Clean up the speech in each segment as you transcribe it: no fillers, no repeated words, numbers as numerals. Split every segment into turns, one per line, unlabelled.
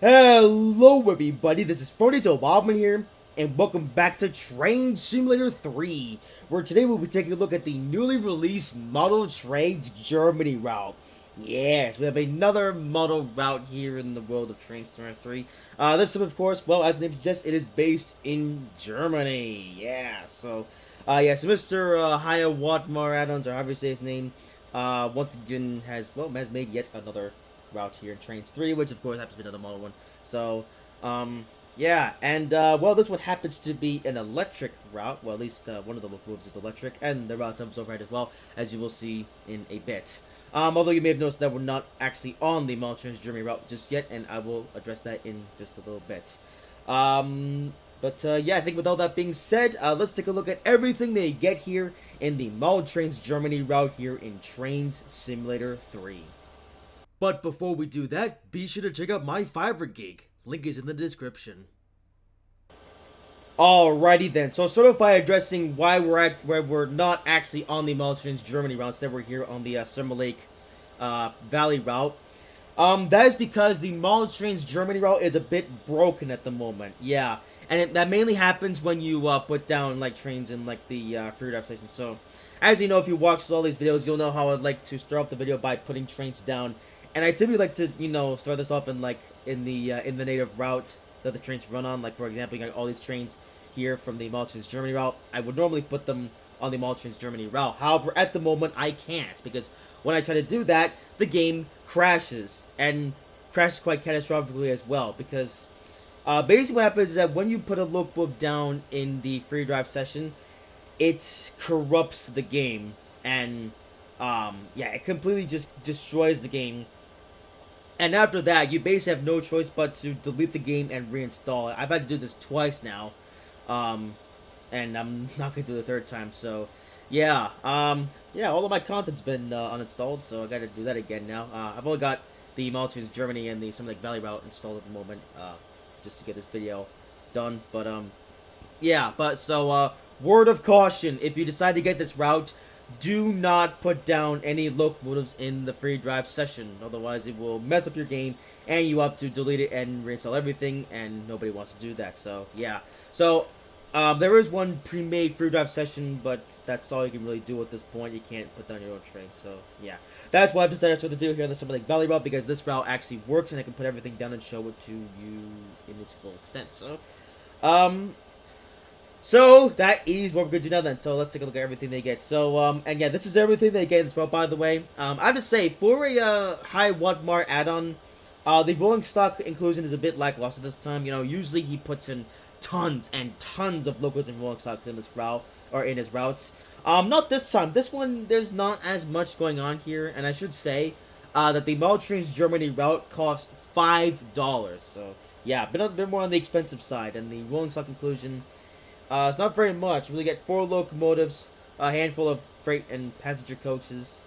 Hello everybody, this is Bobman here, and welcome back to Trainz Simulator 3, where today we'll be taking a look at the newly released Model Trainz Germany route. Yes, we have another model route here in the world of Trainz Simulator 3. This one, of course, well, as the name suggests, it is based in Germany. Yeah, so Mr. Haya Watmar Addons, or however you say his name, once again has made yet another route here in Trainz 3, which of course happens to be another model one. So, yeah, and well, this one happens to be an electric route. Well, at least one of the locomotives is electric, and the route jumps overhead as well, as you will see in a bit. Although you may have noticed that we're not actually on the Model Trainz Germany route just yet, and I will address that in just a little bit. Yeah, I think with all that being said, let's take a look at everything they get here in the Model Trainz Germany route here in Trainz Simulator 3. But before we do that, be sure to check out my Fiverr gig. Link is in the description. Alrighty then, so sort of by addressing why we're not actually on the Model Trainz Germany route, instead we're here on the Summer Lake Valley route. That is because the Model Trainz Germany route is a bit broken at the moment. Yeah, and that mainly happens when you put down like trains in like the free drive station. So, as you know, if you watch all these videos, you'll know how I'd like to start off the video by putting trains down. And I typically like to, start this off in the native route that the trains run on. Like, for example, you got all these trains here from the Model Trainz Germany route. I would normally put them on the Model Trainz Germany route. However, at the moment, I can't, because when I try to do that, the game crashes, and crashes quite catastrophically as well, because basically what happens is that when you put a locomotive down in the free drive session, it corrupts the game, and yeah, it completely just destroys the game. And after that, you basically have no choice but to delete the game and reinstall it. I've had to do this twice now, and I'm not gonna do it the third time. So, yeah, yeah, all of my content's been uninstalled, so I got to do that again now. I've only got the Model Trainz Germany and the Summer Lake Valley route installed at the moment, just to get this video done. But yeah, word of caution: if you decide to get this route, do not put down any locomotives in the free drive session, otherwise it will mess up your game and you have to delete it and reinstall everything, and nobody wants to do that. So yeah, so there is one pre-made free drive session, but that's all you can really do at this point. You can't put down your own train. So yeah, that's why I've decided to show the video here on the Summer Lake Valley route, because this route actually works and I can put everything down and show it to you in its full extent. So that is what we're going to do now then. So let's take a look at everything they get. So, and yeah, this is everything they get in this route, by the way. I have to say, for a high Watmar add-on, the rolling stock inclusion is a bit lackluster this time. Usually he puts in tons and tons of locals and rolling stocks in this route, or in his routes. Not this time. This one, there's not as much going on here, and I should say that the Model Trainz Germany route cost $5. So, yeah, a bit more on the expensive side, and the rolling stock inclusion, it's not very much. You really get 4 locomotives, a handful of freight and passenger coaches.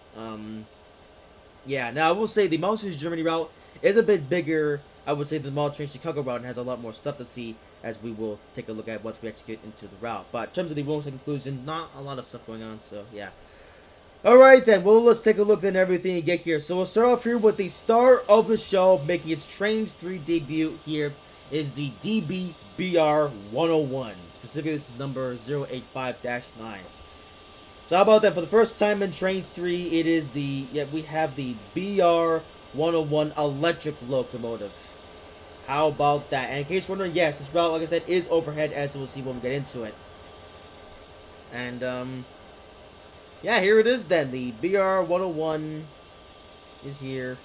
Yeah, now I will say the Model Trainz Germany route is a bit bigger, I would say, than the Model Trainz Chicago route, and has a lot more stuff to see, as we will take a look at once we actually get into the route. But in terms of the rolling stock inclusion, not a lot of stuff going on, so yeah. Alright then, well, let's take a look at everything you get here. So we'll start off here with the star of the show, making its Trainz 3 debut here, is the DBBR 101. Specifically, this is number 085-9. So how about that? For the first time in Trainz 3, it is we have the BR 101 electric locomotive. How about that? And in case you're wondering, yes, this route, like I said, is overhead, as we'll see when we get into it. And yeah, here it is then. The BR 101 is here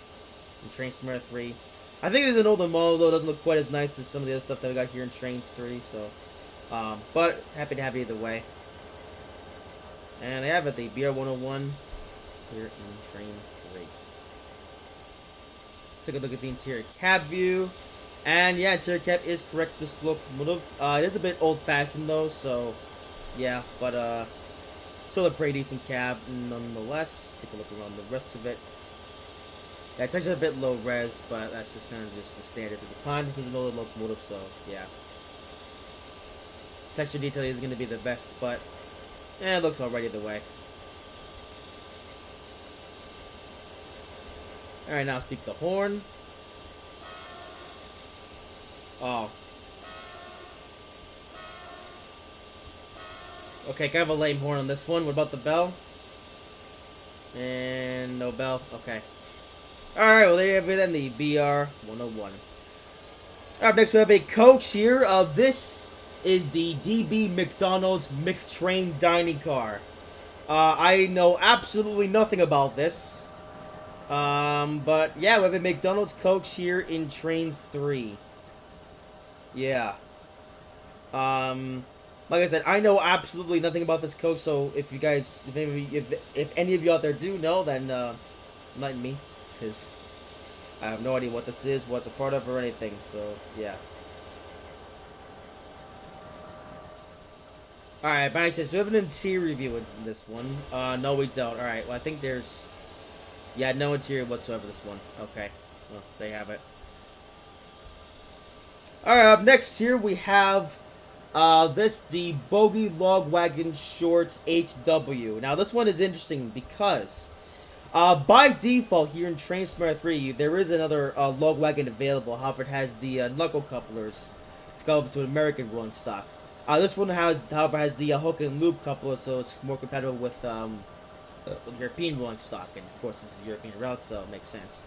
in Trainz Simulator 3. I think it's an older model, though. It doesn't look quite as nice as some of the other stuff that we got here in Trainz 3, so but happy to have it either way. And they have it, the BR 101 here in Trainz 3. Let's take a look at the interior cab view. And yeah, interior cab is correct to this locomotive. It is a bit old-fashioned though, so yeah, but still a pretty decent cab nonetheless. Take a look around the rest of it. Yeah, it's actually a bit low res, but that's just kind of just the standards of the time. This is an older locomotive, so yeah. Texture detailing is going to be the best, but it looks alright either way. Alright, now speak the horn. Oh. Okay, kind of a lame horn on this one. What about the bell? And no bell. Okay. Alright, well, there you have it then, the BR 101. Alright, next we have a coach here. This is the DB McDonald's McTrain dining car. I know absolutely nothing about this. But yeah, we have a McDonald's coach here in Trainz 3. Yeah. Like I said, I know absolutely nothing about this coach, so if you guys, if any of you out there do know, then, enlighten me, because I have no idea what this is, what's a part of, or anything, so, yeah. Alright, Bank says, do we have an interior review in this one? No we don't. Alright, well I think there's... Yeah, no interior whatsoever this one. Okay, well, they have it. Alright, up next here we have... the Bogey Log Wagon Shorts HW. Now, this one is interesting because, by default here in Trainz Simulator 3, there is another log wagon available. However, it has the knuckle couplers to couple to an American rolling stock. This one however, has the hook and loop coupler, so it's more compatible with European rolling stock. And of course, this is a European route, so it makes sense.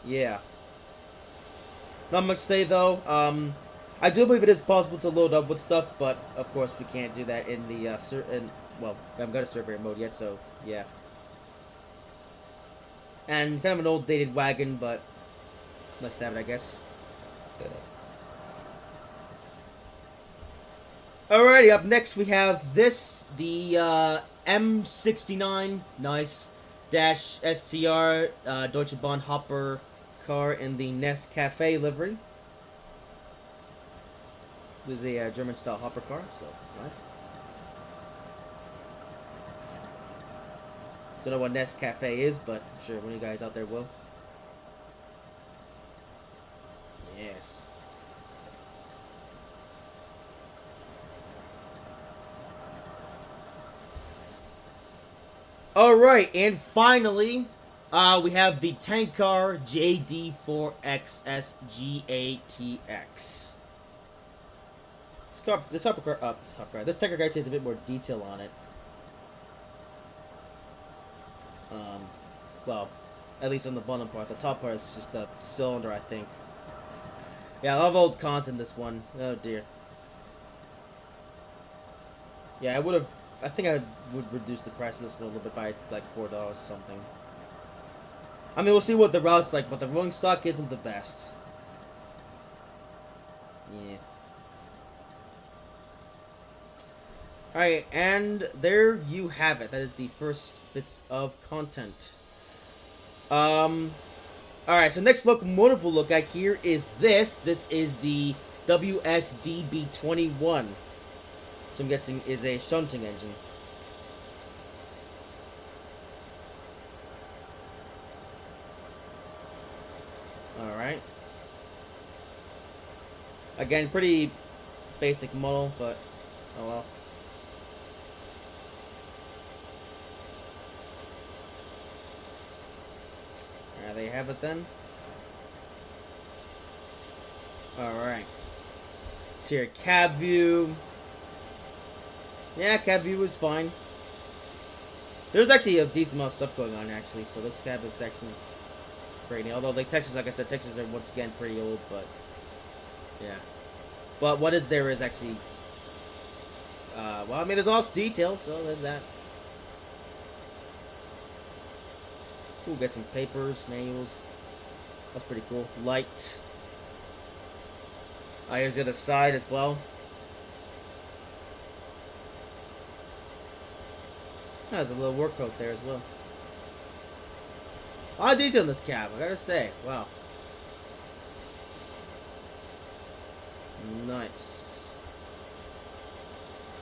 Yeah. Not much to say though. I do believe it is possible to load up with stuff, but of course we can't do that in the well, I haven't got a surveyor mode yet, so yeah. And kind of an old dated wagon, but let's have it, I guess. Alrighty, up next we have this, the M69, nice, dash STR Deutsche Bahn Hopper car in the Nest Cafe livery. This is a German style hopper car, so nice. Don't know what Nest Cafe is, but I'm sure one of you guys out there will. Yes. Alright, and finally, we have the tank car JD4XSGATX. This tanker car has a bit more detail on it. Well, at least on the bottom part. The top part is just a cylinder, I think. Yeah, I love old content. This one. Oh dear. Yeah, I think I would reduce the price of this one a little bit by like $4 or something. I mean, we'll see what the route's like, but the rolling stock isn't the best. Yeah. Alright, and there you have it. That is the first bits of content. Alright, so next locomotive we'll look at here is this. This is the WSDB21. So I'm guessing is a shunting engine. Alright. Again, pretty basic model, but oh well. There you have it then. Alright. Interior cab view. Yeah, cab view is fine. There's actually a decent amount of stuff going on actually, so this cab is actually pretty neat. Although the textures, like I said, textures are once again pretty old, but yeah. But what is there is actually well, I mean, there's lots of details, so there's that. Ooh, get some papers, manuals. That's pretty cool. Light. Here's the other side as well. Oh, there's a little work coat there as well. A lot of detail in this cab, I gotta say. Wow. Nice.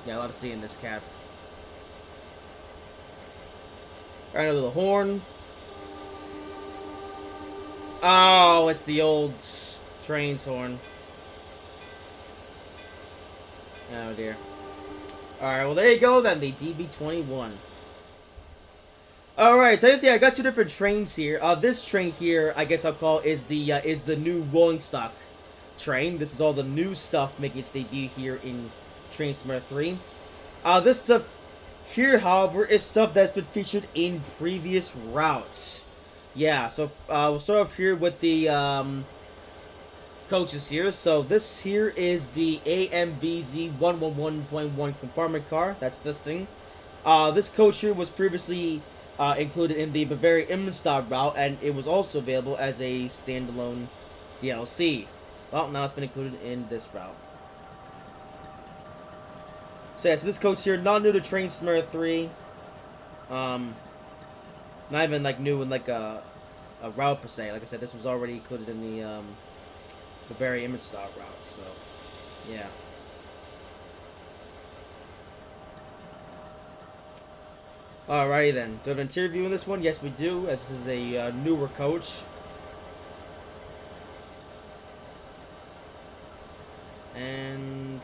Yeah, a lot to see in this cab. Alright, a little horn. Oh, it's the old Trainz horn. Oh dear. Alright, well there you go then, the DB21. Alright, so I got two different trains here. This train here, I guess I'll call is the new rolling stock train. This is all the new stuff making its debut here in Trainz Simulator 3. This stuff here, however, is stuff that's been featured in previous routes. Yeah, so we'll start off here with the coaches here. So this here is the AMVZ 111.1 compartment car. That's this thing. This coach here was previously included in the Bavaria Immenstadt route, and it was also available as a standalone DLC. Well, now it's been included in this route. So yeah, so this coach here, not new to Trainz Simulator 3. Not even like new in like a route per se. Like I said, this was already included in the Bavaria Immenstadt route. So yeah. Alrighty then. Do we have an interior view in this one? Yes, we do, as this is a newer coach. And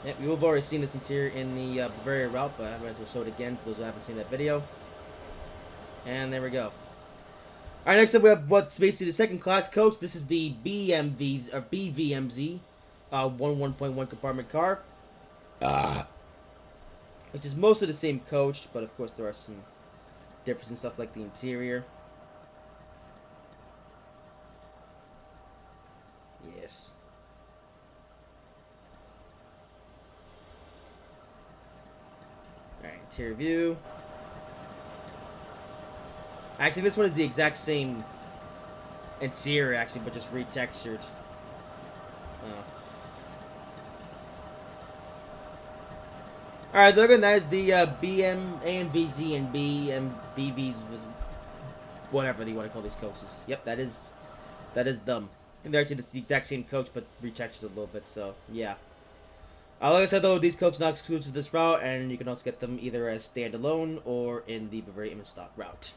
yep, you've already seen this interior in the Bavaria route, but I might as well show it again for those who haven't seen that video. And there we go. Alright, next up we have what's basically the second class coach. This is the BMVs or BVMZ 11.1 compartment car. Which is mostly the same coach, but of course there are some differences in stuff like the interior. Yes. Alright, interior view. Actually, this one is the exact same interior, actually, but just retextured. Oh. Alright, look at that is the BM, AMVZ, and BMVVs, whatever you want to call these coaches. Yep, that is them. I think they're actually the exact same coach, but retextured a little bit, so, yeah. Like I said, though, these coaches are not exclusive to this route, and you can also get them either as standalone or in the Bavaria Immenstadt route.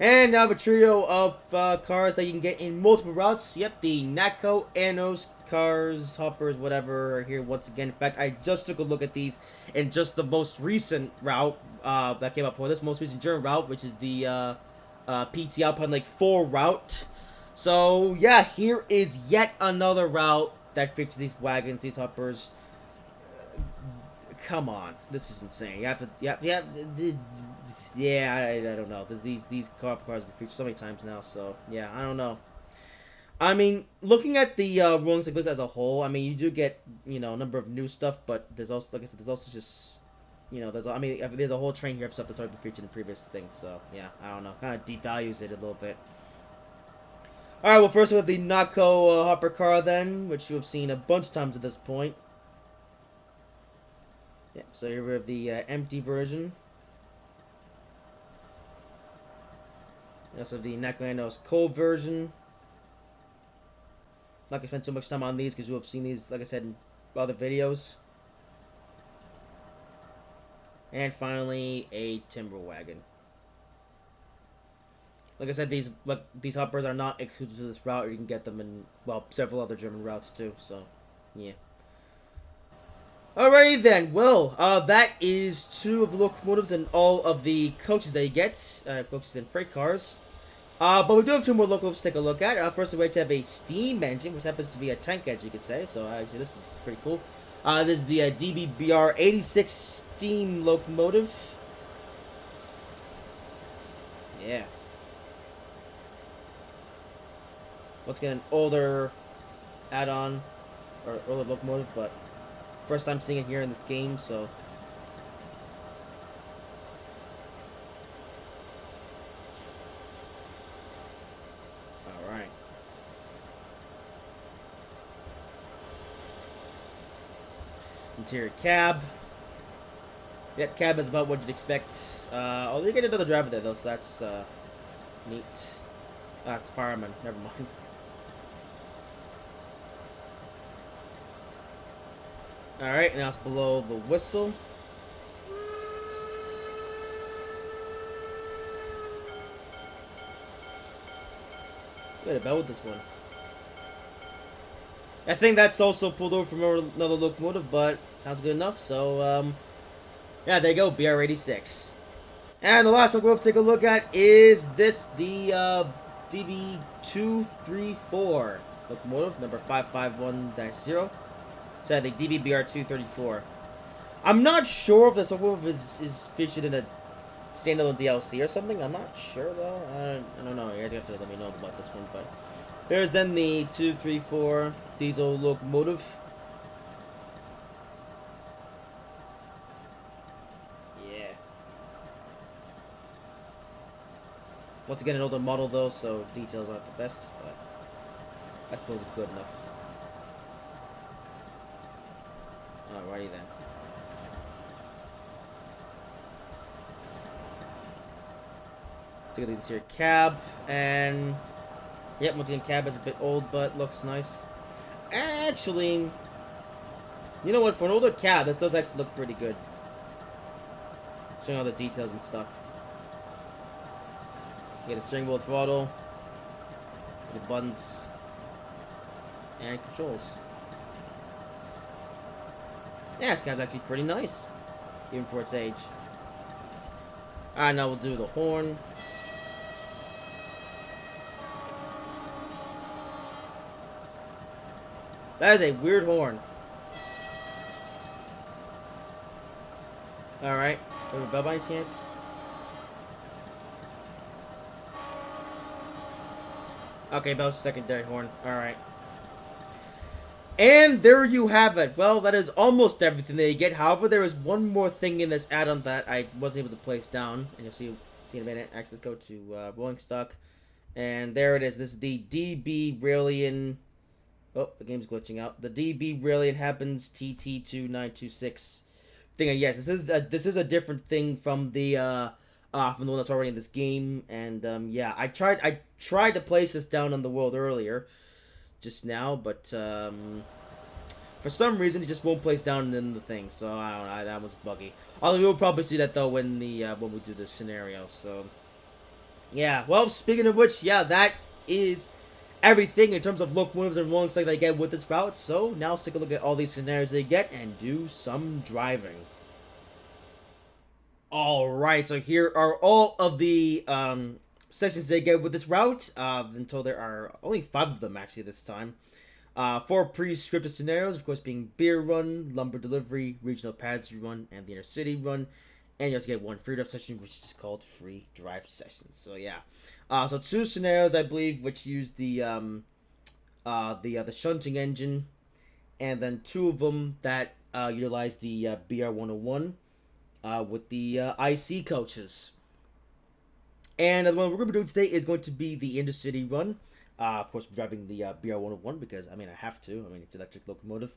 And now a trio of cars that you can get in multiple routes. Yep, the Natco, Anos, cars, hoppers, whatever are here once again. In fact, I just took a look at these in just the most recent route that came up for this most recent German route, which is the PT Alpine Lake 4 route. So, yeah, here is yet another route that features these wagons, these hoppers. Come on, this is insane. You have to, yeah, I don't know. These cars have been featured so many times now, so yeah, I don't know. I mean, looking at the rulings like this as a whole, I mean, you do get a number of new stuff, but there's also, like I said, there's also just there's a whole train here of stuff that's already been featured in previous things. So yeah, I don't know, kind of devalues it a little bit. All right, well, first we have the Natco hopper car then, which you have seen a bunch of times at this point. Yeah, so here we have the empty version. We also have the Natco cold version. Not gonna spend too much time on these because you have seen these, like I said, in other videos. And finally, a timber wagon. Like I said, these hoppers are not exclusive to this route. You can get them in, well, several other German routes too. So, yeah. Alrighty then, well, that is two of the locomotives and all of the coaches that you get, coaches and freight cars. But we do have two more locomotives to take a look at. First, we have a steam engine, which happens to be a tank engine, you could say. So, actually, this is pretty cool. This is the DBBR 86 steam locomotive. Yeah. Let's get an older add-on, or older locomotive, but first time seeing it here in this game, so. Alright. Interior cab. Yep, cab is about what you'd expect. Oh, you get another driver there, though, so that's neat. That's fireman, never mind. Alright, now it's below the whistle. Wait about with this one. I think that's also pulled over from another locomotive, but sounds good enough. So, yeah, there you go, BR86. And the last one we'll take a look at is this, the DB234 locomotive, number 551-0. So the DBBR234. I'm not sure if this locomotive is featured in a standalone DLC or something. I'm not sure though. I don't know. You guys have to let me know about this one. But there's then the 234 diesel locomotive. Yeah. Once again, an older model though, so details aren't the best, but I suppose it's good enough. Alrighty then. Let's look at the interior cab, and yep, once again, cab is a bit old, but looks nice. Actually, you know what? For an older cab, this does actually look pretty good. Showing all the details and stuff. You get a steering wheel, throttle, the buttons, and controls. Yeah, this cab's actually pretty nice, even for its age. Alright, now we'll do the horn. That is a weird horn. Alright. Do we have a bell by any chance? Okay, bell's secondary horn. Alright. And there you have it. Well, that is almost everything that you get. However, there is one more thing in this add-on that I wasn't able to place down. And you'll see in a minute. Actually, let's go to Rolling Stock. And there it is. This is the DB Brilliant. Oh, the game's glitching out. The DB Brilliant Happens TT2926 thing. And yes, this is a different thing from the one that's already in this game. And yeah, I tried to place this down on the world earlier, just now, but for some reason it just won't place down in the thing. So I don't know. That was buggy. Although we'll probably see that though when we do this scenario. So yeah. Well, speaking of which, yeah, that is everything in terms of locomotives and rolling stock that I get with this route. So now let's take a look at all these scenarios they get and do some driving. Alright, so here are all of the sections they get with this route. Until there are only 5 of them actually this time. 4 pre-scripted scenarios, of course, being beer run, lumber delivery, regional passenger run, and the intercity run. And you have to get 1 free drive session, which is called free drive sessions. So yeah, so 2 scenarios I believe, which use the shunting engine, and then 2 of them that utilize the BR101 with the IC coaches. And the one we're going to be doing today is going to be the intercity run. Of course, we're driving the BR101 because, I mean, I have to. I mean, it's an electric locomotive.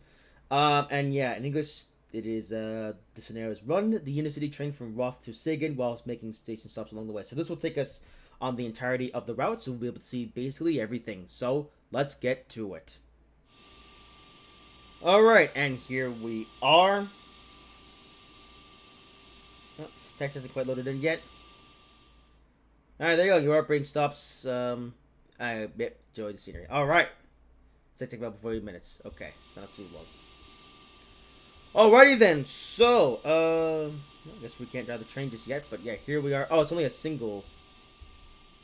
And yeah, in English, it is, the scenario is run the intercity train from Roth to Siegen while making station stops along the way. So this will take us on the entirety of the route, so we'll be able to see basically everything. So let's get to it. Alright, and here we are. Oh, this text hasn't quite loaded in yet. Alright, there you go. Your operating stops. Yep, enjoy the scenery. Alright. It's take about 40 minutes. Okay, it's not too long. Alrighty then. So, I guess we can't drive the train just yet, but yeah, here we are. Oh, it's only a single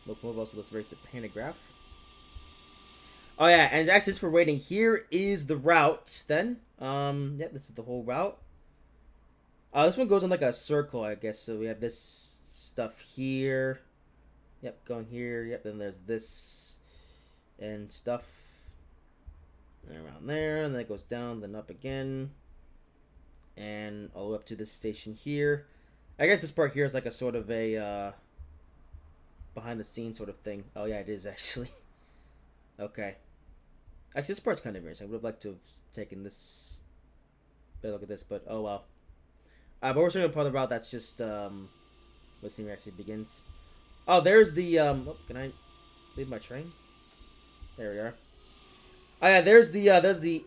locomotive. Also, let's raise the pantograph. Oh yeah, and actually, since we're waiting, here is the route. Then, yeah, this is the whole route. This one goes in like a circle, I guess. So we have this stuff here. Yep, going here. Yep, then there's this and stuff. And around there, and then it goes down, then up again. And all the way up to this station here. I guess this part here is like a sort of a behind the scenes sort of thing. Oh yeah, it is actually. Okay. Actually, this part's kind of interesting. I would have liked to have taken this. Better look at this, but oh well. But we're starting a part of the route that's just what scene actually begins. Oh, there's the oh, can I leave my train? There we are. Oh yeah, there's the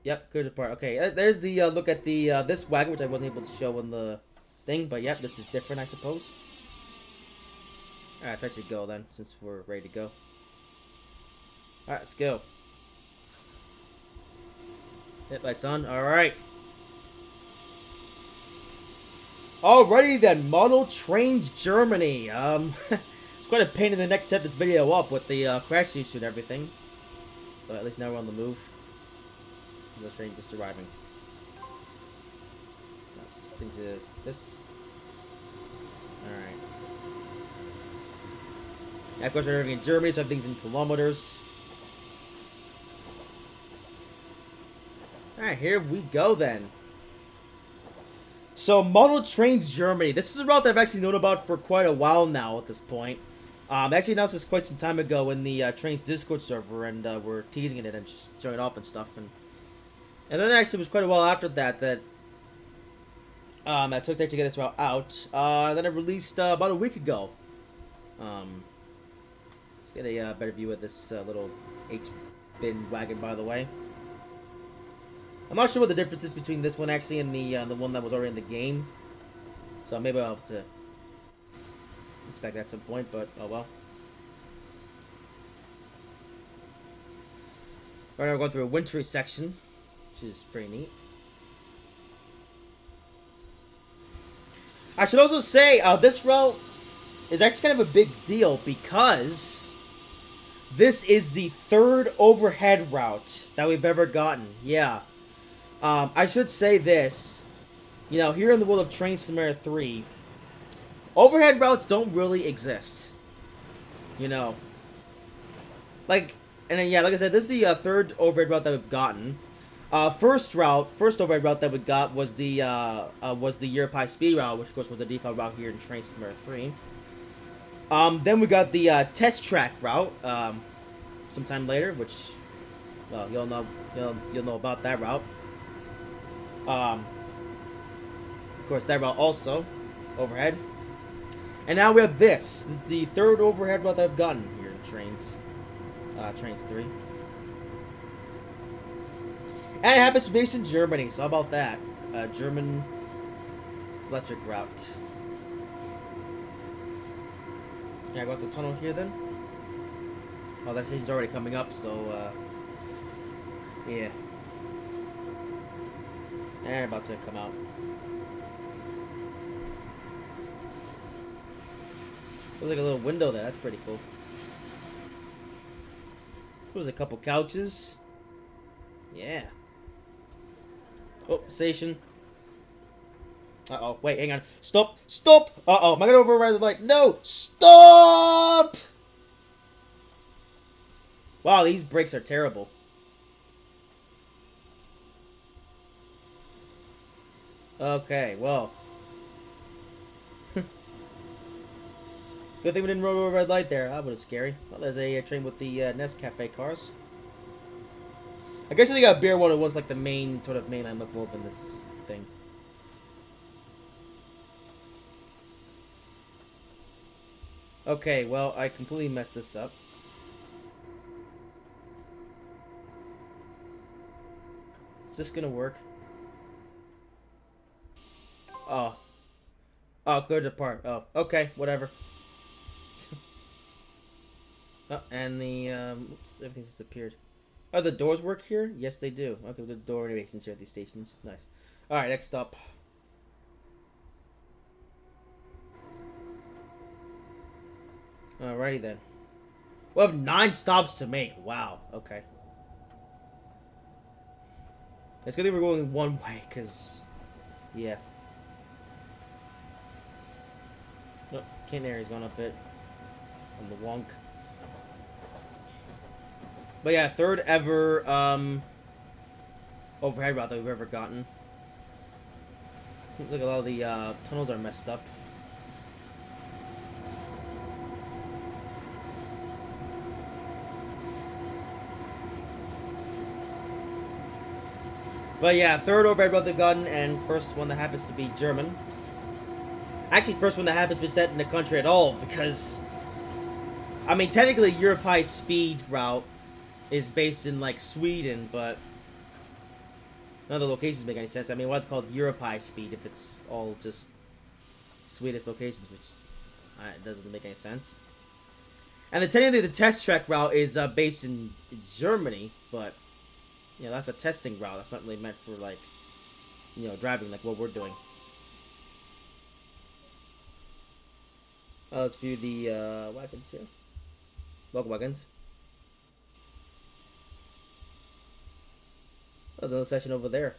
yep, good part. Okay, there's the look at the this wagon, which I wasn't able to show on the thing, but yep, this is different, I suppose. Alright, let's actually go then, since we're ready to go. Alright, let's go. Hit lights on. Alright. Alrighty then, Model Trainz Germany. It's quite a pain in the neck to set this video up with the crash issue and everything. But at least now we're on the move. The train just arriving. Let's into this. Alright. Yeah, of course we're living in Germany, so everything's in kilometers. Alright, here we go then. So, Model Trainz Germany. This is a route that I've actually known about for quite a while now at this point. I actually announced this quite some time ago in the Trainz Discord server, and we're teasing it and just showing it off and stuff. And then actually it was quite a while after that I took to get this route out. Then I released about a week ago. Let's get a better view of this little H-bin wagon, by the way. I'm not sure what the difference is between this one actually and the one that was already in the game. So maybe I'll have to inspect that at some point, but oh well. Alright, we're going through a wintry section, which is pretty neat. I should also say, this route is actually kind of a big deal because this is the third overhead route that we've ever gotten. Yeah. I should say this, you know, here in the world of Trainz Simulator 3, overhead routes don't really exist, you know, like, and then, yeah, like I said, this is the third overhead route that we've gotten. First overhead route that we got was the Europe Speed route, which of course was the default route here in Trainz Simulator 3. Then we got the test track route, sometime later, which, well, you'll know about that route. Of course, that route also overhead. And now we have this. This is the third overhead route that I've gotten here in Trainz 3. And it happens to be based in Germany, so how about that? German electric route. Can I go out the tunnel here then? Oh, that station's already coming up, so yeah. They're about to come out. There's like a little window there. That's pretty cool. There's a couple couches. Yeah. Oh, station. Uh-oh. Wait, hang on. Stop! Stop! Uh-oh. Am I gonna override the light? No! Stop! Wow, these brakes are terrible. Okay, well. Good thing we didn't roll over a red light there. That was scary. Well, there's a train with the Nescafe cars. I guess they got a beer one. It was like the main sort of mainline locomotive in this thing. Okay, well, I completely messed this up. Is this gonna work? Oh. Oh, cleared apart. Oh, okay, whatever. Oh, and the, oops, everything's disappeared. Oh, the doors work here? Yes, they do. Okay, the door animations here at these stations. Nice. Alright, next up. Alrighty then. We'll have 9 stops to make. Wow, okay. It's good that we're going one way, because, yeah. Nope, Canary's gone up a bit on the wonk. But yeah, third ever overhead route that we've ever gotten. Look, a lot of the tunnels are messed up. But yeah, third overhead route they've gotten, and first one that happens to be German. Actually, first one that happens to be set in the country at all, because, I mean, technically, Europe Speed route is based in, like, Sweden, but none of the locations make any sense. I mean, what's called Europe Speed if it's all just Swedish locations, which doesn't make any sense. And then technically, the test track route is based in Germany, but, you know, that's a testing route. That's not really meant for, like, you know, driving like what we're doing. Let's view the wagons here. Local wagons. There's another section over there.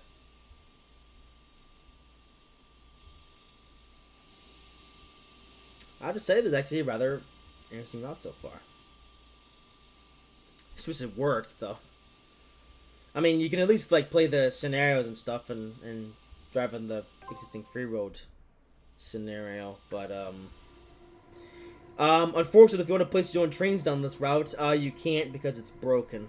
I have to say, this is actually a rather interesting route so far. I just wish it worked, though. I mean, you can at least like play the scenarios and stuff, and drive on the existing free road scenario. But unfortunately, if you want to place your own trains down this route, you can't because it's broken.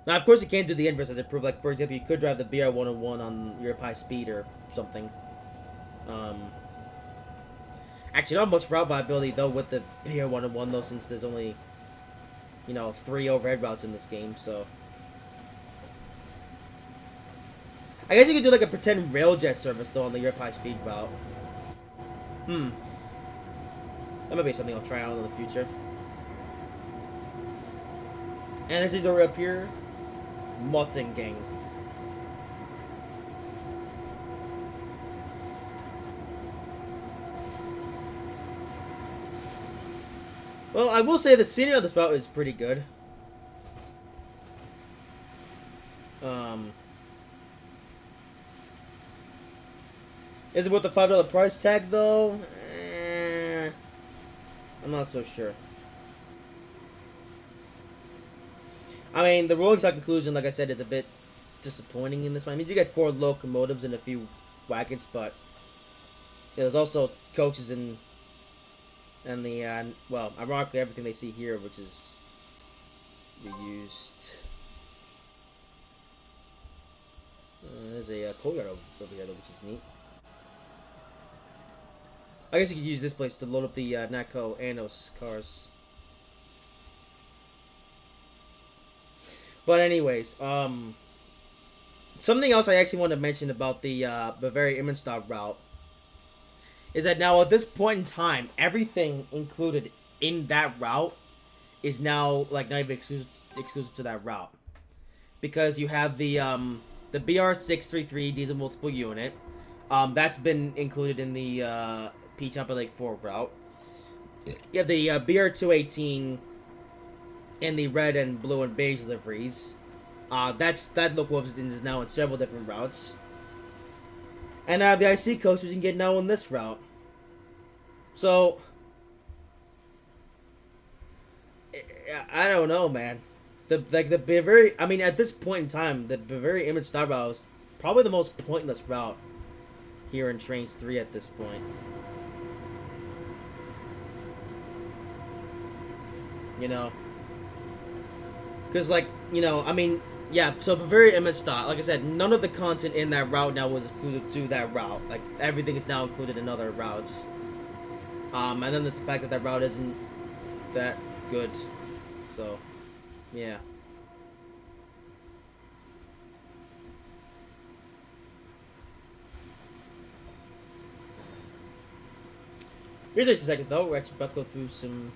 Now, of course, you can't do the inverse as it proved. Like, for example, you could drive the BR-101 on Europe high speed or something. Actually, not much route viability, though, with the BR-101, though, since there's only, you know, 3 overhead routes in this game, so... I guess you could do, like, a pretend railjet service, though, on the Europe high speed route. That might be something I'll try out in the future. And there's these over up here. Mottingen. Well, I will say the scenery of this route is pretty good. Is it worth the $5 price tag, though? I'm not so sure. I mean, the rolling stock conclusion, like I said, is a bit disappointing in this one. I mean, you get 4 locomotives and a few wagons, but there's also coaches and the, well, ironically, everything they see here, which is reused. There's a courtyard over here, though, which is neat. I guess you could use this place to load up the Naco Anos cars. But anyways, something else I actually want to mention about the Bavaria Immenstadt route is that now at this point in time, everything included in that route is now like not even exclusive to that route, because you have the BR-633 diesel multiple unit, that's been included in the P Temple Lake 4 route. You have the BR-218 in the red and blue and beige liveries. That locomotive is now in several different routes. And I have the IC coach, which you can get now on this route. So, I don't know, man. The Bavaria, I mean, at this point in time, the Bavaria Immenstadt route is probably the most pointless route here in Trainz 3 at this point. You know? Because, like, you know, I mean, yeah, so Bavaria Immenstadt, like I said, none of the content in that route now was included to that route. Like, everything is now included in other routes. And then there's the fact that that route isn't that good. So, yeah. Here's just a second, though. We're actually about to go through some...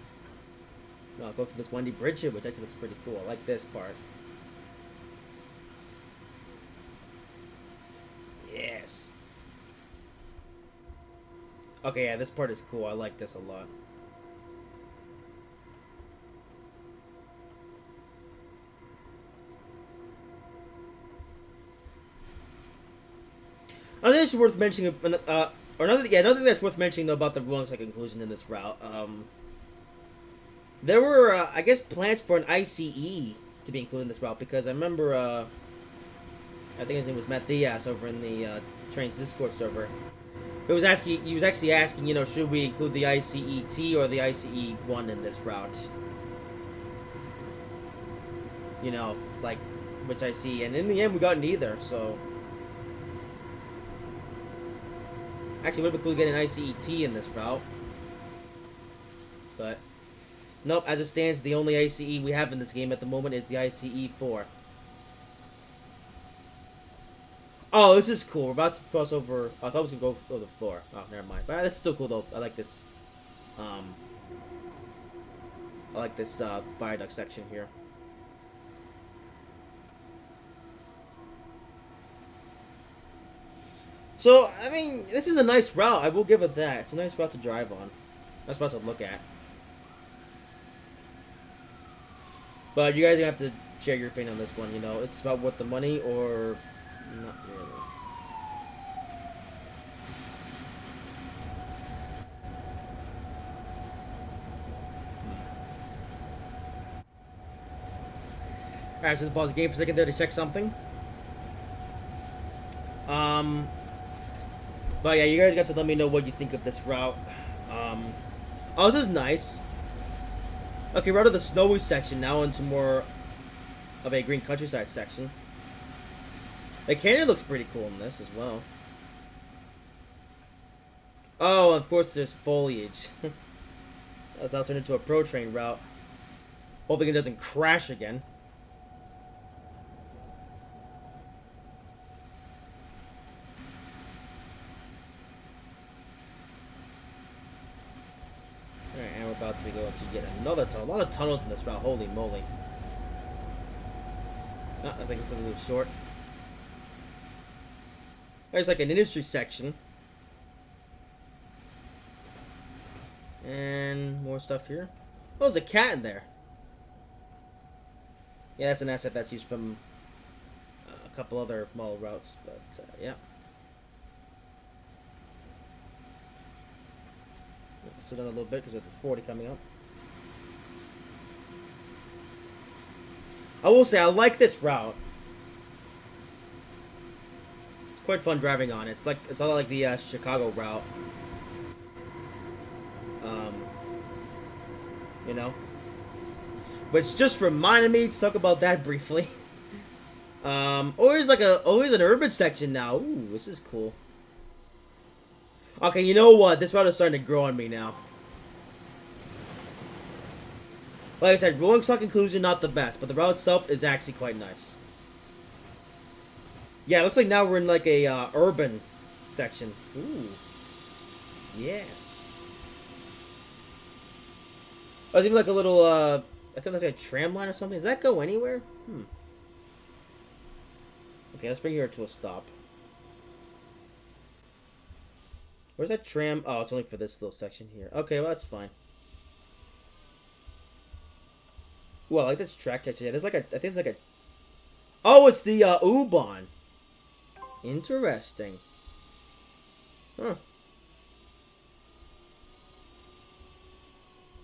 Well, go through this windy bridge here, which actually looks pretty cool. I like this part. Yes. Okay, yeah, this part is cool. I like this a lot. I think it's worth mentioning, or another thing that's worth mentioning though about the rolling stock conclusion in this route. There were, I guess, plans for an ICE to be included in this route, because I remember, I think his name was Matt Diaz over in the Trainz Discord server. He was actually asking, you know, should we include the ICE-T or the ICE-1 in this route? You know, like, which I see, and in the end we got neither, so... Actually, it would have been cool to get an ICE-T in this route. But... Nope, as it stands, the only ICE we have in this game at the moment is the ICE-4. Oh, this is cool. We're about to cross over... I thought it was going to go over the floor. Oh, never mind. But this is still cool, though. I like this. I like this viaduct section here. So, I mean, this is a nice route. I will give it that. It's a nice route to drive on. Nice route to look at. But you guys are going to have to share your opinion on this one, you know. It's about worth the money or not really. Alright, so let's pause the game for a second there to check something. But yeah, you guys got to let me know what you think of this route. Oh, this is nice. Okay, we're out of the snowy section now into more of a green countryside section. The canyon looks pretty cool in this as well. Oh, of course there's foliage. That's now turned into a pro train route. Hoping it doesn't crash again. Alright, and we're about to go to yet another tunnel. A lot of tunnels in this route, holy moly. Oh, I think it's a little short. There's like an industry section. And more stuff here. Oh, there's a cat in there. Yeah, that's an asset that's used from a couple other model routes, but yeah. Slow down a little bit because we have the 40 coming up. I will say I like this route. It's quite fun driving on. It's a lot like the Chicago route. You know, which just reminded me to talk about that briefly. Here's an urban section now. Ooh, this is cool. Okay, you know what? This route is starting to grow on me now. Like I said, rolling stock conclusion not the best, but the route itself is actually quite nice. Yeah, it looks like now we're in like a urban section. Ooh, yes. Oh, there's even like a little, I think that's like a tram line or something. Does that go anywhere? Okay, let's bring her to a stop. Where's that tram? Oh, it's only for this little section here. Okay, well, that's fine. Ooh, I like this track texture. Yeah, there's like a, I think it's like a, oh, it's the, U-Bahn. Interesting. Huh.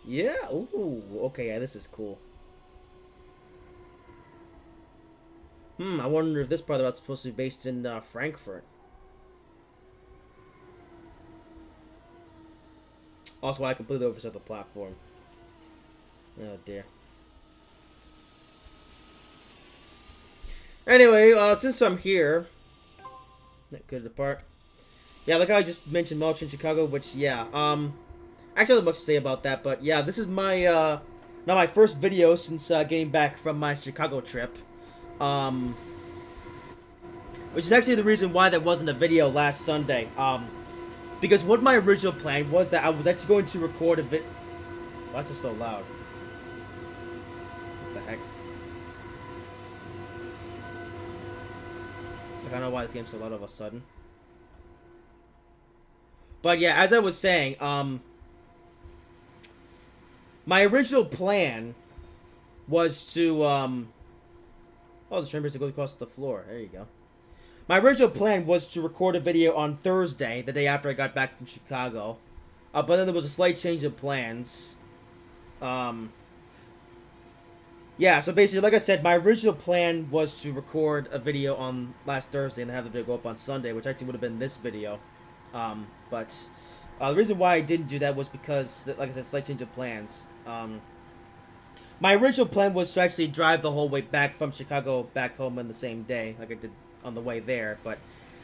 Yeah, ooh, okay, yeah, this is cool. I wonder if this part of the route's supposed to be based in, Frankfurt. Also, I completely overset the platform. Oh, dear. Anyway, since I'm here... That could depart. Yeah, like how I just mentioned Model Trainz Chicago, which, yeah, actually, not much to say about that, but yeah, this is my, not my first video since, getting back from my Chicago trip. Which is actually the reason why there wasn't a video last Sunday. Because what my original plan was that I was actually going to record a Why is it so loud? What the heck? I don't know why this game's so loud all of a sudden. But yeah, as I was saying, my original plan was to, oh, the train goes across the floor. There you go. My original plan was to record a video on Thursday, the day after I got back from Chicago. But then there was a slight change of plans. Yeah, so basically, like I said, my original plan was to record a video on last Thursday and have the video go up on Sunday, which actually would have been this video. But the reason why I didn't do that was because, like I said, slight change of plans. My original plan was to actually drive the whole way back from Chicago back home on the same day, like I did on the way there. But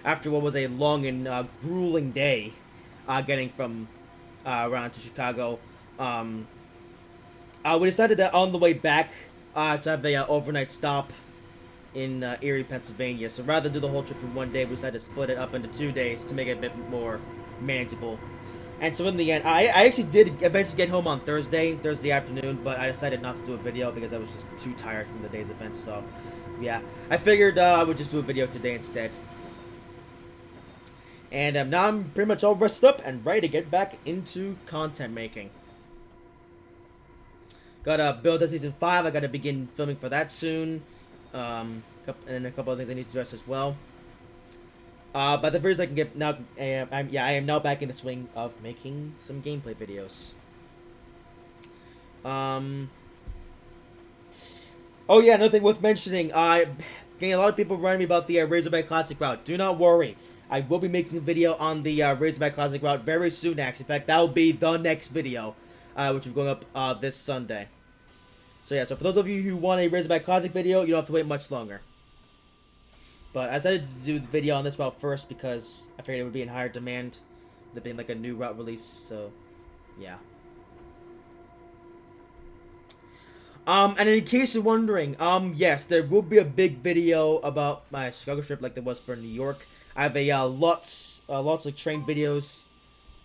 after what was a long and grueling day, getting from around to Chicago, we decided that on the way back to have a overnight stop in Erie, Pennsylvania. So rather than do the whole trip in one day, we decided to split it up into 2 days to make it a bit more manageable. And so in the end, I actually did eventually get home on Thursday afternoon, but I decided not to do a video because I was just too tired from the day's events. So, yeah, I figured I would just do a video today instead. And now I'm pretty much all rested up and ready to get back into content making. Gotta build up season 5. I gotta begin filming for that soon. And a couple of things I need to address as well. But the first I can get now, I am now back in the swing of making some gameplay videos. Oh yeah, another thing worth mentioning. Getting a lot of people running me about the Razorback Classic route. Do not worry. I will be making a video on the Razorback Classic route very soon, actually. In fact, that will be the next video, which will be going up this Sunday. So yeah, so for those of you who want a Razorback Classic video, you don't have to wait much longer. But I decided to do the video on this route first because I figured it would be in higher demand. There being like a new route release, so yeah. And in case you're wondering, yes, there will be a big video about my Chicago trip like there was for New York. I have a lots of train videos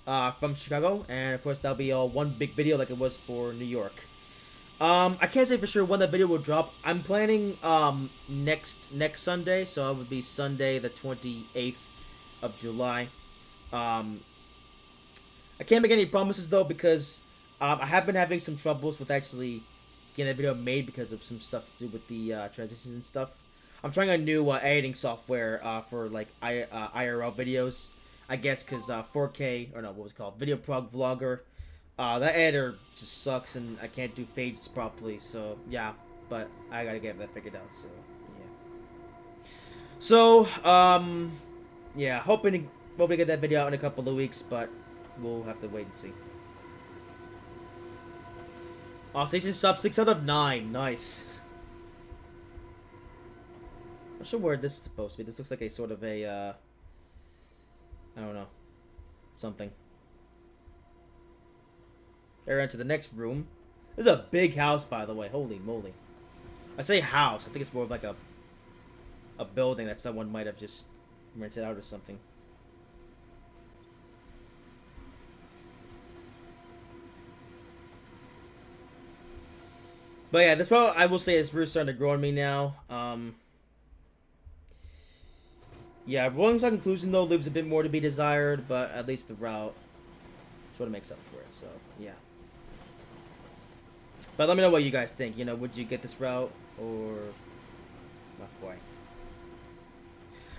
from Chicago, and of course that'll be one big video like it was for New York. I can't say for sure when that video will drop. I'm planning next Sunday, so it would be Sunday the 28th of July. I can't make any promises though because I have been having some troubles with actually getting that video made because of some stuff to do with the transitions and stuff. I'm trying a new editing software for like IRL videos, I guess, because 4K or no, what was it called, Video Prog Vlogger. That editor just sucks and I can't do fades properly, so yeah, but I gotta get that figured out, so yeah. So, yeah, hoping to get that video out in a couple of weeks, but we'll have to wait and see. Station sub 6 out of 9, nice. Not sure where this is supposed to be. This looks like a sort of a, I don't know, something. Enter into the next room. This is a big house, by the way. Holy moly. I say house. I think it's more of like a building that someone might have just rented out or something. But yeah, this part I will say is really starting to grow on me now. Yeah, rolling to conclusion though leaves a bit more to be desired, but at least the route sort of makes up for it. So yeah. But let me know what you guys think. You know, would you get this route or not quite?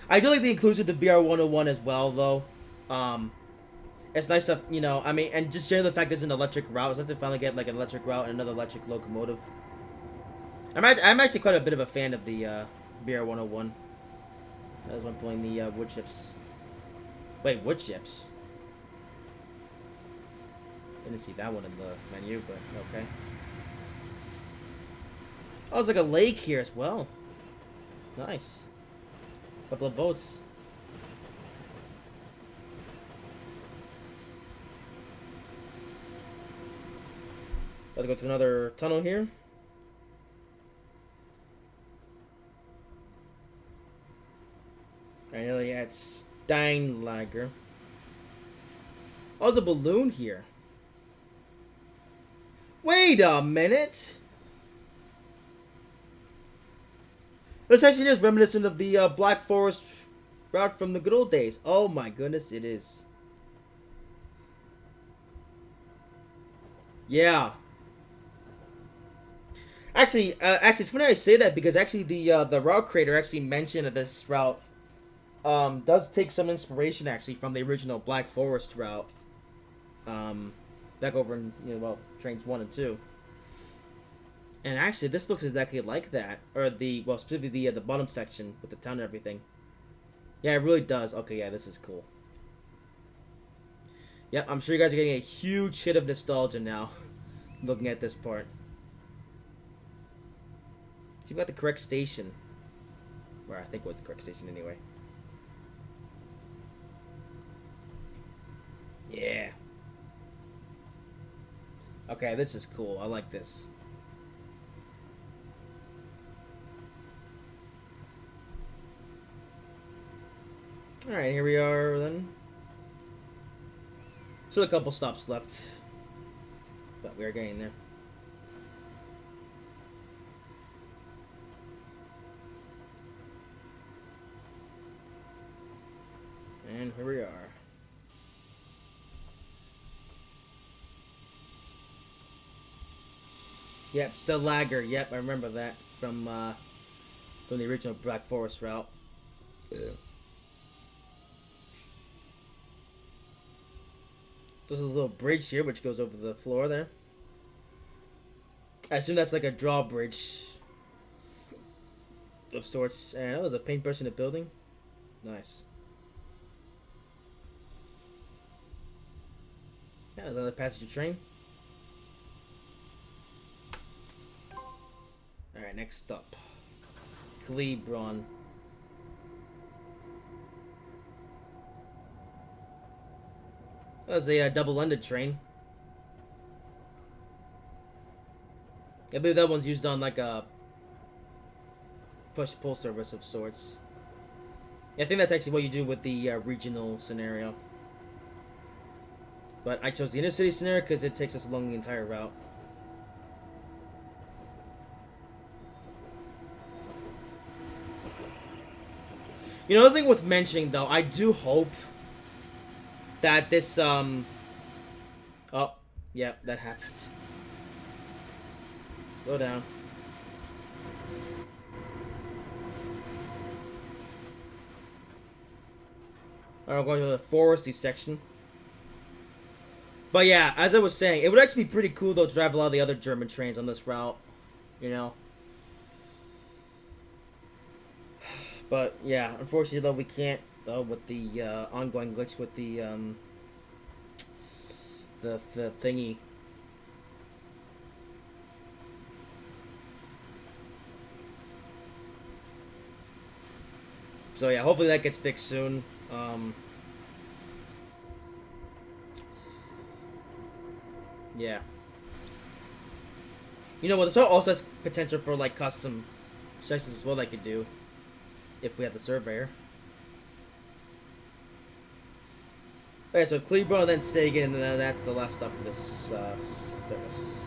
I do like the inclusion of the BR-101 as well, though. It's nice to, you know, I mean, and just generally the fact there's an electric route. It's nice to finally get like an electric route and another electric locomotive. I'm actually quite a bit of a fan of the BR-101. That was when pulling the wood chips. Wait, wood chips? Didn't see that one in the menu, but okay. Oh, there's like a lake here as well. Nice. Couple of boats. About to go through another tunnel here. I nearly had Steinlager. Oh, there's a balloon here. Wait a minute. This actually is reminiscent of the Black Forest route from the good old days. Oh my goodness, it is. Yeah. Actually, it's funny I say that because actually the route creator actually mentioned that this route does take some inspiration actually from the original Black Forest route. Back over in, you know, well, Trainz 1 and 2. And actually, this looks exactly like that. Or well, specifically the bottom section with the town and everything. Yeah, it really does. Okay, yeah, this is cool. Yeah, I'm sure you guys are getting a huge hit of nostalgia now. Looking at this part. So you've got the correct station. Or I think it was the correct station anyway. Yeah. Okay, this is cool. I like this. Alright, here we are then. Still a couple stops left. But we are getting there. And And here we are. Yep, still lagger. Yep, I remember that from the original Black Forest route. There's a little bridge here which goes over the floor there. I assume that's like a drawbridge of sorts. And oh, there's a paintbrush in the building. Nice. Yeah, there's another passenger train. Alright, next stop. Cleveland. That was a double-ended train. I believe that one's used on like a push-pull service of sorts. Yeah, I think that's actually what you do with the regional scenario. But I chose the inner-city scenario because it takes us along the entire route. You know, the thing with mentioning, though, I do hope that this, oh, yeah, that happens. Slow down. Alright, we're going to the foresty section. But yeah, as I was saying, it would actually be pretty cool, though, to drive a lot of the other German trains on this route. You know? But yeah, unfortunately, though, we can't, though, with the ongoing glitch with the thingy. So yeah, hopefully that gets fixed soon. Yeah. You know what? The also has potential for like custom sections as well. They could do if we had the surveyor. Okay, so Cleveland, then Sagan, and then that's the last stop for this service.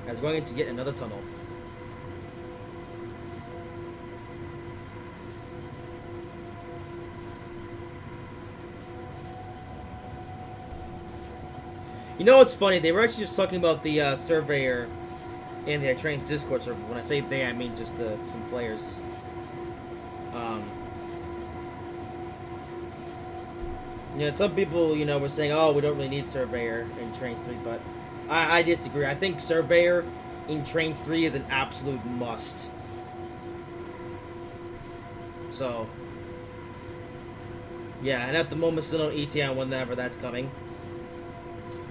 As we're going into yet another tunnel. You know what's funny? They were actually just talking about the surveyor in the Trainz Discord server. When I say they, I mean just some players. You know, some people, you know, were saying, oh, we don't really need surveyor in Trainz 3, but I disagree. I think surveyor in Trainz 3 is an absolute must. So, yeah, and at the moment, still no ETA on whenever that's coming.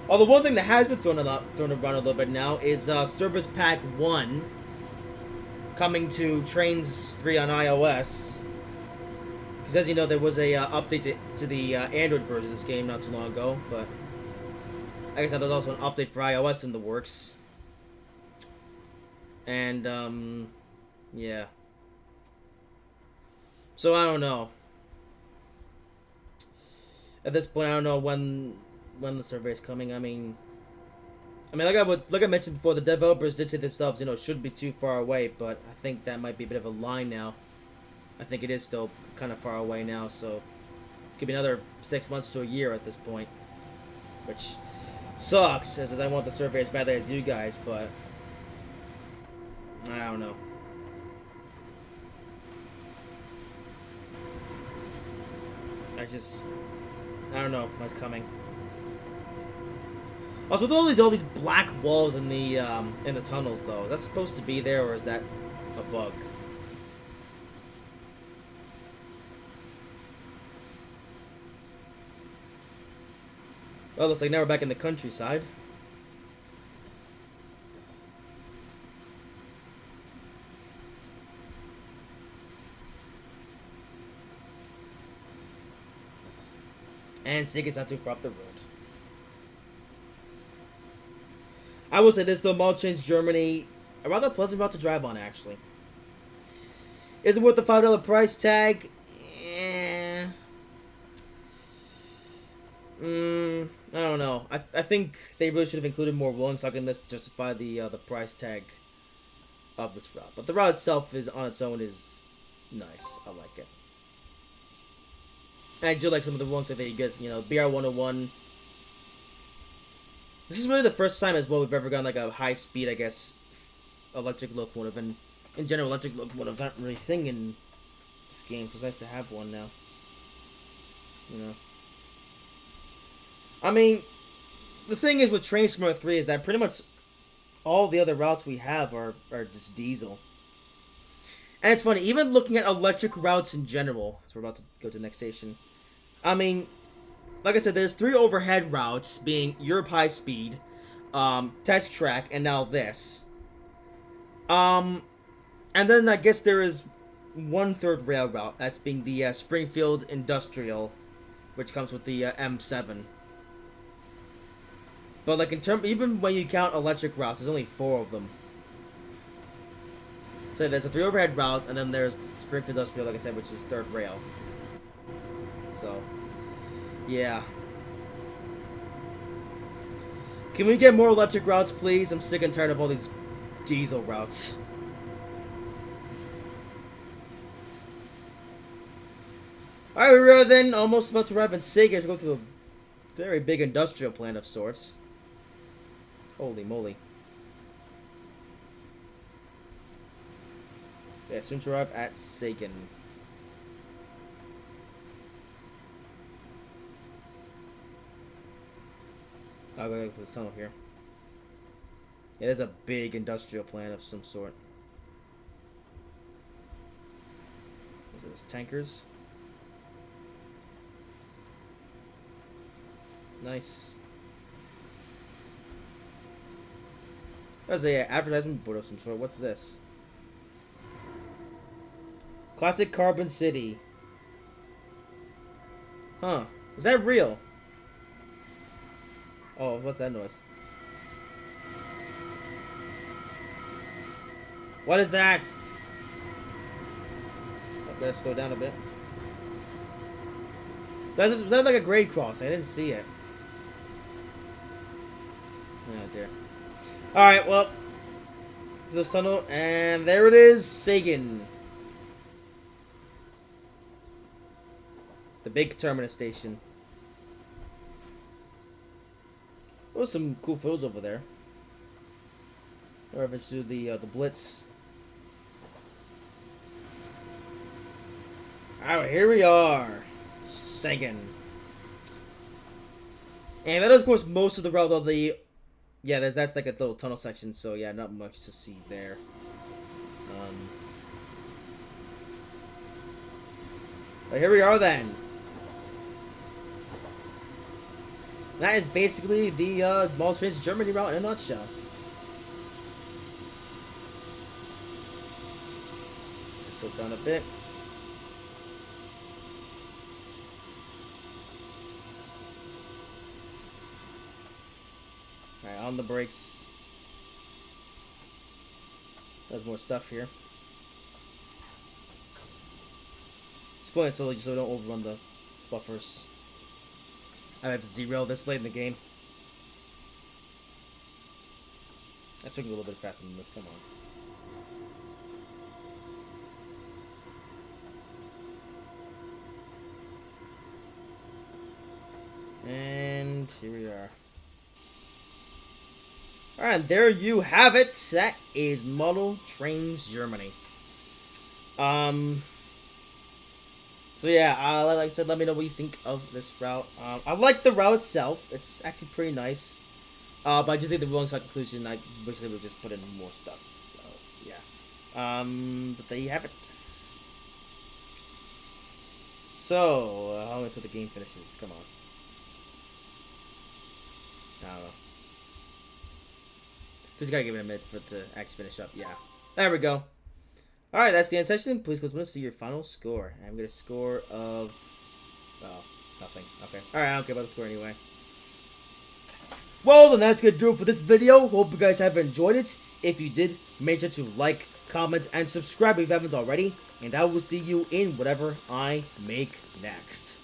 Although one thing that has been thrown around a little bit now is Service Pack 1 coming to Trainz 3 on iOS. Because as you know, there was a update to the Android version of this game not too long ago, but I guess there's also an update for iOS in the works. And, yeah. So I don't know. At this point, I don't know when the survey is coming. I mean, like I mentioned before, the developers did say themselves, you know, it shouldn't be too far away, but I think that might be a bit of a line now. I think it is still kind of far away now, so it could be another 6 months to a year at this point, which sucks, as I want the survey as badly as you guys, but I don't know. I don't know what's coming. Also, with all these black walls in the tunnels, though, is that supposed to be there, or is that a bug? Well, looks like now we're back in the countryside. And Sagan's not too far up the road. I will say this, though, Model Trainz Germany, a rather pleasant route to drive on, actually. Is it worth the $5 price tag? I don't know. I think they really should have included more rolling stock in this to justify the price tag of this route. But the route itself is on its own is nice. I like it. And I do like some of the ones that you get, you know, BR-101. This is really the first time as well we've ever gotten like a high speed, I guess, electric locomotive. And in general, electric locomotives aren't really a thing in this game, so it's nice to have one now. You know. I mean, the thing is with Trainz Simulator 3 is that pretty much all the other routes we have are just diesel. And it's funny, even looking at electric routes in general, as we're about to go to the next station. I mean, like I said, there's 3 overhead routes, being Europe High Speed, Test Track, and now this. And then I guess there is 1/3 rail route, that's being the Springfield Industrial, which comes with the M7. But like even when you count electric routes, there's only 4 of them. So there's a 3 overhead routes, and then there's Springfield Industrial, like I said, which is 3rd rail. So, yeah. Can we get more electric routes, please? I'm sick and tired of all these diesel routes. Alright, we're then almost about to arrive in Sega to go through a very big industrial plant of sorts. Holy moly. Yeah, soon to arrive at Sagan. I'll go to the tunnel here. Yeah, there's a big industrial plant of some sort. Is it those tankers? Nice. There's a advertisement board of some sort. What's this? Classic Carbon City. Huh. Is that real? Oh, what's that noise? What is that? I better slow down a bit. Was that like a grade cross? I didn't see it. Oh dear. Alright, well. To this tunnel, and there it is, Sagan. The big terminus station. There was some cool photos over there. Or if it's through the Blitz. Alright, here we are. Sagan. And that is, of course, most of the route of the... Yeah, that's like a little tunnel section, so yeah, not much to see there. But here we are then. That is basically the Model Trainz Germany route in a nutshell. Slow down a bit. Alright, on the brakes. There's more stuff here. Spoil it so we don't overrun the buffers. I have to derail this late in the game. Let's make it a little bit faster than this, come on. And here we are. Alright, there you have it. That is Model Trainz Germany. So yeah, like I said, let me know what you think of this route. I like the route itself. It's actually pretty nice. But I do think the wrong side conclusion, I wish they would just put in more stuff. So, yeah. But there you have it. So, how until the game finishes? Come on. I don't know. Just gotta give it a minute for it to actually finish up. Yeah. There we go. Alright, that's the end session. Please go to see your final score. I'm gonna score of... Oh, nothing. Okay. Alright, I don't care about the score anyway. Well, then that's gonna do it for this video. Hope you guys have enjoyed it. If you did, make sure to like, comment, and subscribe if you haven't already. And I will see you in whatever I make next.